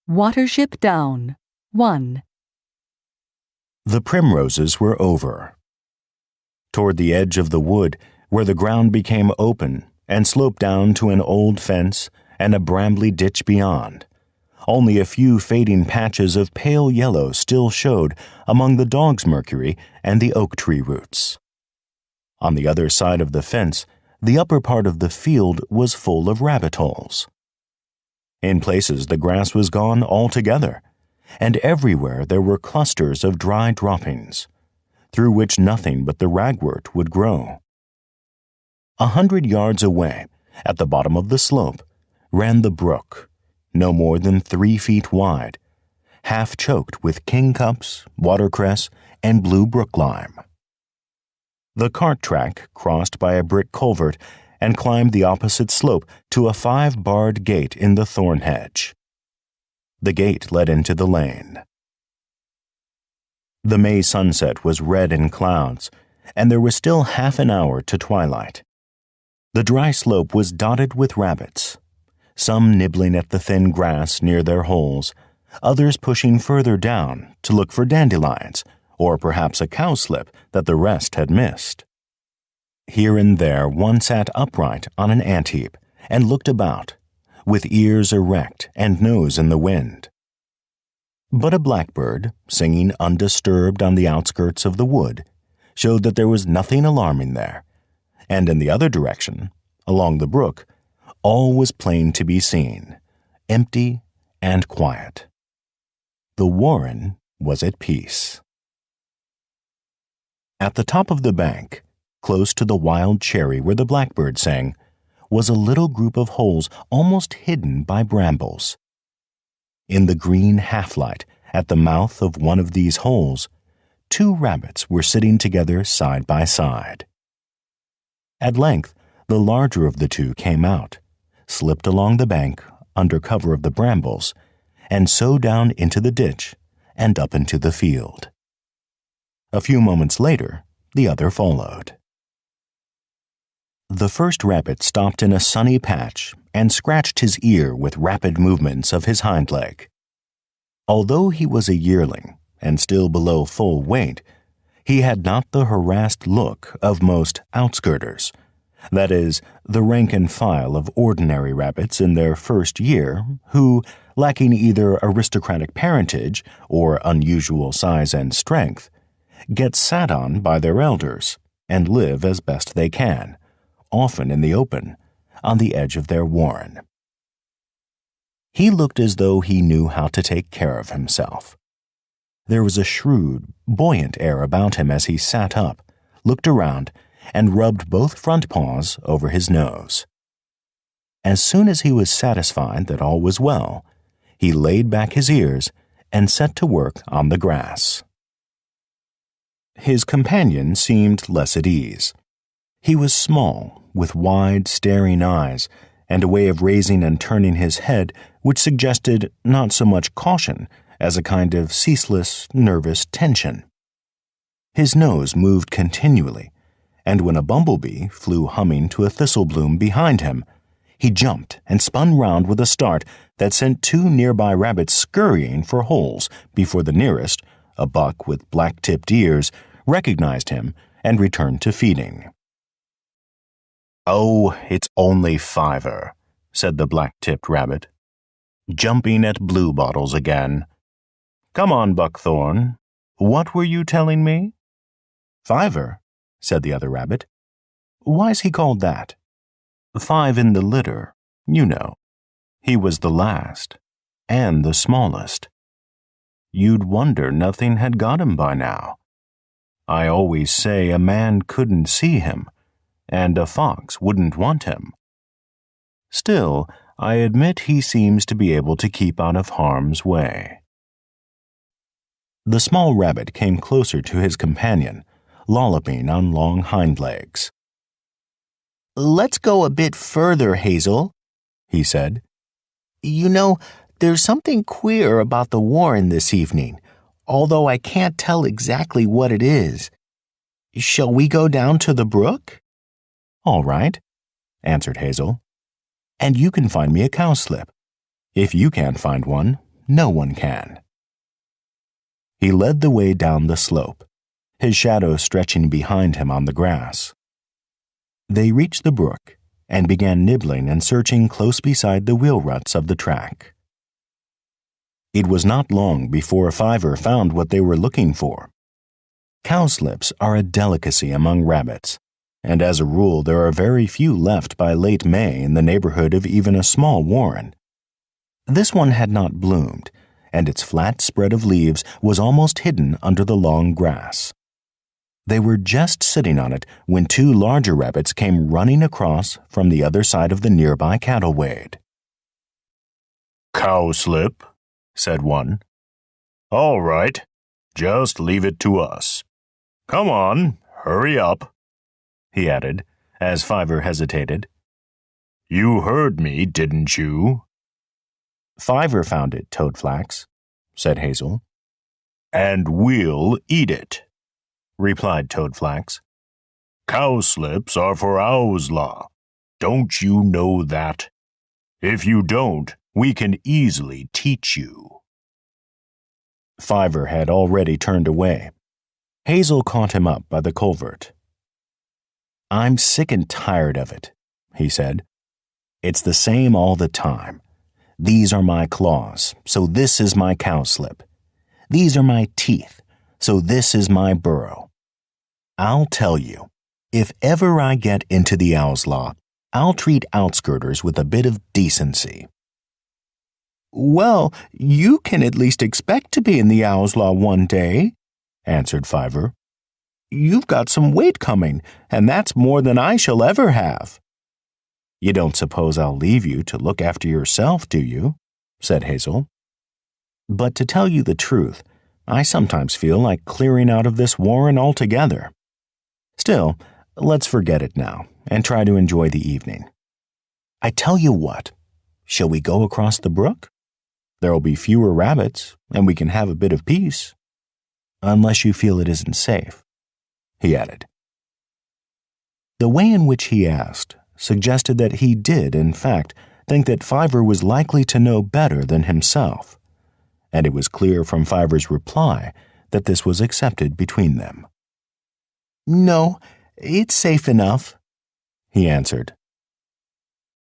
Watership Down, 1. The primroses were over. Toward the edge of the wood, where the ground became open and sloped down to an old fence and a brambly ditch beyond, only a few fading patches of pale yellow still showed among the dog's mercury and the oak tree roots. On the other side of the fence, the upper part of the field was full of rabbit holes. In places the grass was gone altogether, and everywhere there were clusters of dry droppings, through which nothing but the ragwort would grow. 100 yards away, at the bottom of the slope, ran the brook, no more than 3 feet wide, half choked with kingcups, watercress, and blue brooklime. The cart track crossed by a brick culvert and climbed the opposite slope to a 5-barred gate in the thorn hedge. The gate led into the lane. The May sunset was red in clouds, and there was still half an hour to twilight. The dry slope was dotted with rabbits, some nibbling at the thin grass near their holes, others pushing further down to look for dandelions, or perhaps a cowslip that the rest had missed. Here and there one sat upright on an ant heap and looked about, with ears erect and nose in the wind. But a blackbird, singing undisturbed on the outskirts of the wood, showed that there was nothing alarming there, and in the other direction, along the brook, all was plain to be seen, empty and quiet. The warren was at peace. At the top of the bank, close to the wild cherry where the blackbird sang, was a little group of holes almost hidden by brambles. In the green half-light at the mouth of one of these holes, 2 rabbits were sitting together side by side. At length, the larger of the 2 came out, slipped along the bank under cover of the brambles, and so down into the ditch and up into the field. A few moments later, the other followed. The first rabbit stopped in a sunny patch and scratched his ear with rapid movements of his hind leg. Although he was a yearling and still below full weight, he had not the harassed look of most outskirters, that is, the rank and file of ordinary rabbits in their first year who, lacking either aristocratic parentage or unusual size and strength, get sat on by their elders and live as best they can, often in the open, on the edge of their warren. He looked as though he knew how to take care of himself. There was a shrewd, buoyant air about him as he sat up, looked around, and rubbed both front paws over his nose. As soon as he was satisfied that all was well, he laid back his ears and set to work on the grass. His companion seemed less at ease. He was small, with wide, staring eyes, and a way of raising and turning his head which suggested not so much caution as a kind of ceaseless, nervous tension. His nose moved continually, and when a bumblebee flew humming to a thistle bloom behind him, he jumped and spun round with a start that sent 2 nearby rabbits scurrying for holes before the nearest, a buck with black-tipped ears, recognized him and returned to feeding. "Oh, it's only Fiver," said the black-tipped rabbit, "jumping at bluebottles again. Come on, Buckthorn. What were you telling me?" "Fiver," said the other rabbit. "Why's he called that?" "5 in the litter, you know. He was the last, and the smallest. You'd wonder nothing had got him by now. I always say a man couldn't see him, and a fox wouldn't want him. Still, I admit he seems to be able to keep out of harm's way." The small rabbit came closer to his companion, lolloping on long hind legs. "Let's go a bit further, Hazel," he said. "You know, there's something queer about the warren this evening, although I can't tell exactly what it is. Shall we go down to the brook?" "All right," answered Hazel. "And you can find me a cowslip. If you can't find one, no one can. He led the way down the slope, his shadow stretching behind him on the grass. They reached the brook and began nibbling and searching close beside the wheel ruts of the track. It was not long before Fiver found what they were looking for. Cowslips are a delicacy among rabbits, and as a rule there are very few left by late May in the neighborhood of even a small warren. This one had not bloomed, and its flat spread of leaves was almost hidden under the long grass. They were just sitting on it when two larger rabbits came running across from the other side of the nearby cattle wade. "Cowslip," said one. "All right, just leave it to us. Come on, hurry up," he added, as Fiver hesitated. "You heard me, didn't you?" "Fiver found it, Toadflax," said Hazel. "And we'll eat it," replied Toadflax. "Cowslips are for Owslaw. Don't you know that? If you don't, we can easily teach you." Fiver had already turned away. Hazel caught him up by the culvert. "I'm sick and tired of it," he said. "It's the same all the time. These are my claws, so this is my cowslip. These are my teeth, so this is my burrow. I'll tell you, if ever I get into the Owslaw, I'll treat outskirters with a bit of decency." "Well, you can at least expect to be in the Owslaw one day," answered Fiver. "You've got some weight coming, and that's more than I shall ever have." "You don't suppose I'll leave you to look after yourself, do you?" said Hazel. "But to tell you the truth, I sometimes feel like clearing out of this warren altogether. Still, let's forget it now and try to enjoy the evening. I tell you what, shall we go across the brook? There'll be fewer rabbits, and we can have a bit of peace. Unless you feel it isn't safe," he added. The way in which he asked suggested that he did, in fact, think that Fiver was likely to know better than himself, and it was clear from Fiver's reply that this was accepted between them. "No, it's safe enough," he answered.